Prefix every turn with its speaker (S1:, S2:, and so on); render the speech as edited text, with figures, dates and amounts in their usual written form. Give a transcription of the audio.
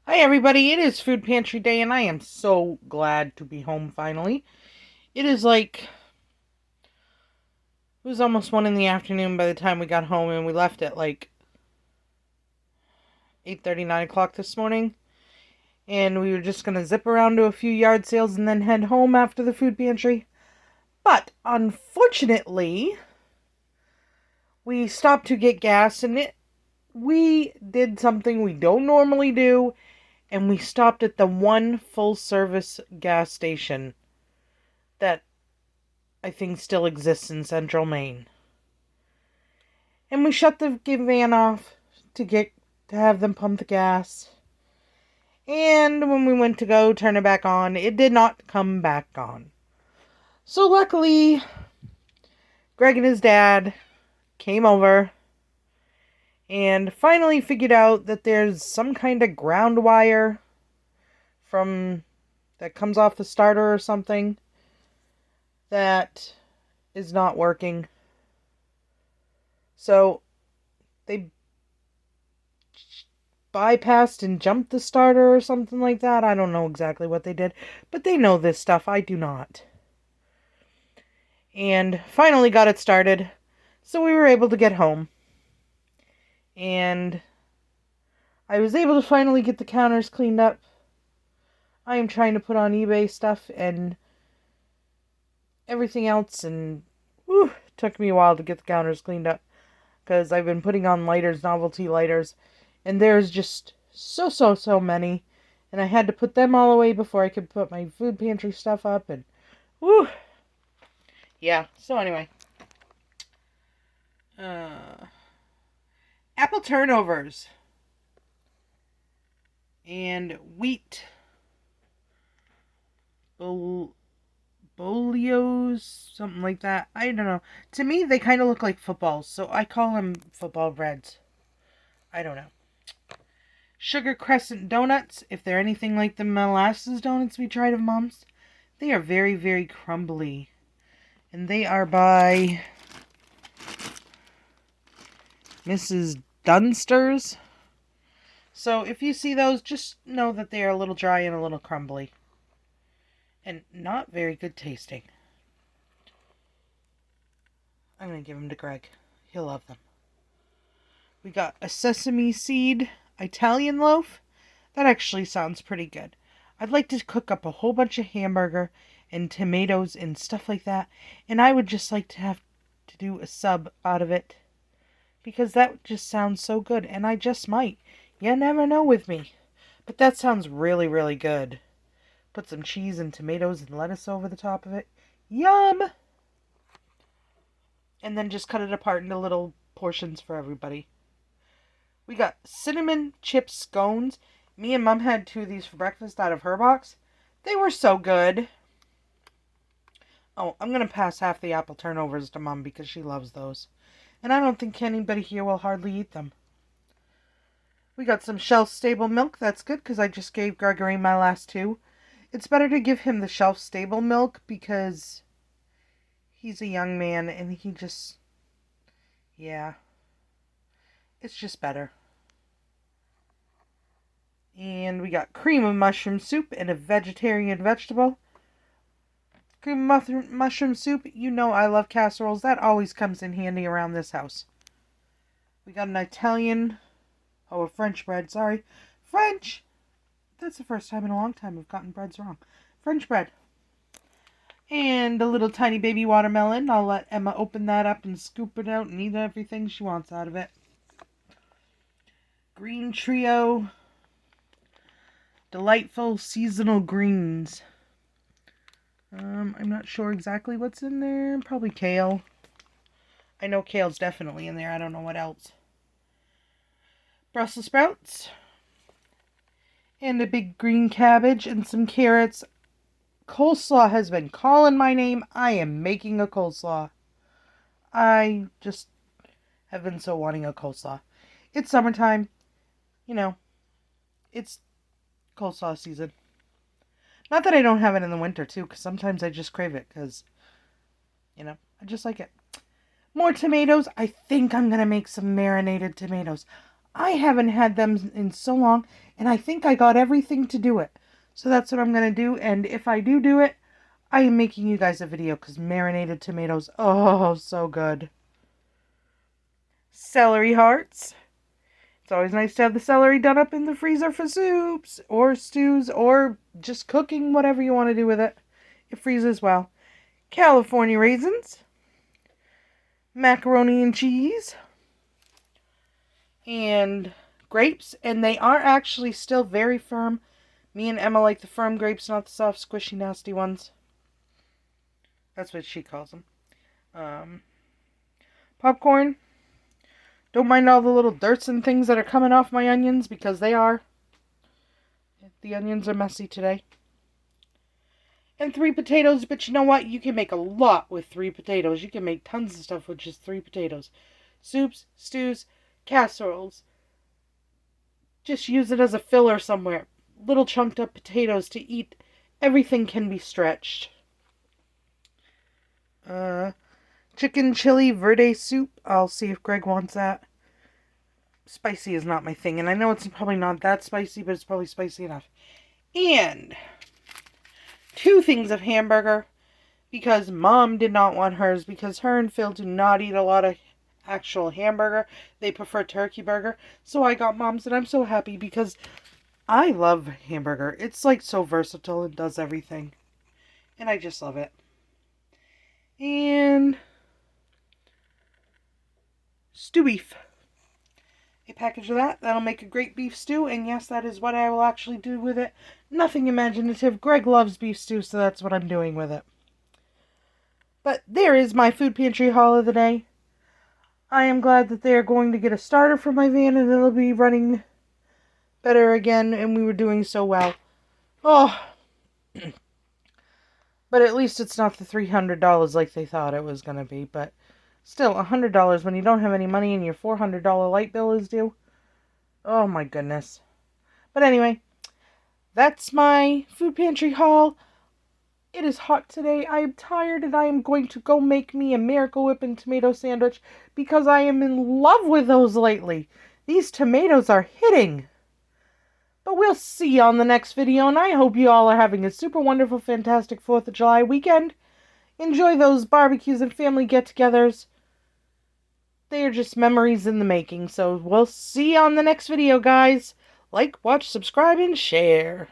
S1: Hi everybody, it is Food Pantry Day and I am so glad to be home finally. It is it was almost 1 in the afternoon by the time we got home and we left at 8:30, 9 o'clock this morning. And we were just going to zip around to a few yard sales and then head home after the food pantry. But unfortunately, we stopped to get gas and we did something we don't normally do, and we stopped at the one full service gas station that I think still exists in central Maine. And we shut the van off to have them pump the gas. And when we went to go turn it back on, it did not come back on. So luckily, Greg and his dad came over and finally figured out that there's some kind of ground wire from that comes off the starter or something that is not working. So they bypassed and jumped the starter or something like that. I don't know exactly what they did, but they know this stuff. I do not. And finally got it started, so we were able to get home. And I was able to finally get the counters cleaned up. I am trying to put on eBay stuff and everything else, and it took me a while to get the counters cleaned up because I've been putting on lighters, novelty lighters, and there's just so many, and I had to put them all away before I could put my food pantry stuff up, and whew. Yeah, so anyway. Apple turnovers and wheat bolios, something like that. I don't know. To me, they kind of look like footballs, so I call them football breads. I don't know. Sugar crescent donuts, if they're anything like the molasses donuts we tried of Mom's, they are very crumbly. And they are by Mrs. Dunster's. So if you see those, just know that they are a little dry and a little crumbly. And not very good tasting. I'm going to give them to Greg. He'll love them. We got a sesame seed Italian loaf. That actually sounds pretty good. I'd like to cook up a whole bunch of hamburger and tomatoes and stuff like that. And I would just like to have to do a sub out of it, because that just sounds so good. And I just might. You never know with me. But that sounds really good. Put some cheese and tomatoes and lettuce over the top of it. Yum! And then just cut it apart into little portions for everybody. We got cinnamon chip scones. Me and Mom had 2 of these for breakfast out of her box. They were so good. Oh, I'm going to pass half the apple turnovers to Mom because she loves those. And I don't think anybody here will hardly eat them. We got some shelf-stable milk. That's good because I just gave Gregory my last 2. It's better to give him the shelf-stable milk because he's a young man and he just... yeah. It's just better. And we got cream of mushroom soup and a vegetarian vegetable. Cream of mushroom soup, you know I love casseroles. That always comes in handy around this house. We got an Italian... a French bread, sorry. French! That's the first time in a long time I've gotten breads wrong. French bread. And a little tiny baby watermelon. I'll let Emma open that up and scoop it out and eat everything she wants out of it. Green Trio. Delightful seasonal greens. I'm not sure exactly what's in there. Probably kale. I know kale's definitely in there. I don't know what else. Brussels sprouts. And a big green cabbage and some carrots. Coleslaw has been calling my name. I am making a coleslaw. I just have been so wanting a coleslaw. It's summertime. You know, it's coleslaw season. Not that I don't have it in the winter too, because sometimes I just crave it because, I just like it. More tomatoes. I think I'm going to make some marinated tomatoes. I haven't had them in so long, and I think I got everything to do it. So that's what I'm going to do, and if I do it, I am making you guys a video because marinated tomatoes, oh, so good. Celery hearts. It's always nice to have the celery done up in the freezer for soups or stews or just cooking, whatever you want to do with it. It freezes well. California raisins. Macaroni and cheese. And grapes. And they are actually still very firm. Me and Emma like the firm grapes, not the soft, squishy, nasty ones. That's what she calls them. Popcorn. Don't mind all the little dirts and things that are coming off my onions, because they are. The onions are messy today. And 3 potatoes, but you know what? You can make a lot with 3 potatoes. You can make tons of stuff with just 3 potatoes. Soups, stews, casseroles. Just use it as a filler somewhere. Little chunked up potatoes to eat. Everything can be stretched. Chicken chili verde soup. I'll see if Greg wants that. Spicy is not my thing, and I know it's probably not that spicy, but it's probably spicy enough. And 2 things of hamburger, because Mom did not want hers, because her and Phil do not eat a lot of actual hamburger. They prefer turkey burger. So I got Mom's, and I'm so happy because I love hamburger. It's like so versatile and does everything. And I just love it. And stew beef. A package of that. That'll make a great beef stew. And yes, that is what I will actually do with it. Nothing imaginative. Greg loves beef stew, so that's what I'm doing with it. But there is my food pantry haul of the day. I am glad that they are going to get a starter for my van and it'll be running better again, and we were doing so well. Oh, but at least it's not the $300 like they thought it was going to be. But still, $100 when you don't have any money and your $400 light bill is due. Oh my goodness. But anyway, that's my food pantry haul. It is hot today. I am tired and I am going to go make me a Miracle Whip and tomato sandwich because I am in love with those lately. These tomatoes are hitting. But we'll see you on the next video, and I hope you all are having a super wonderful, fantastic 4th of July weekend. Enjoy those barbecues and family get-togethers. They are just memories in the making, so we'll see you on the next video, guys. Like, watch, subscribe, and share.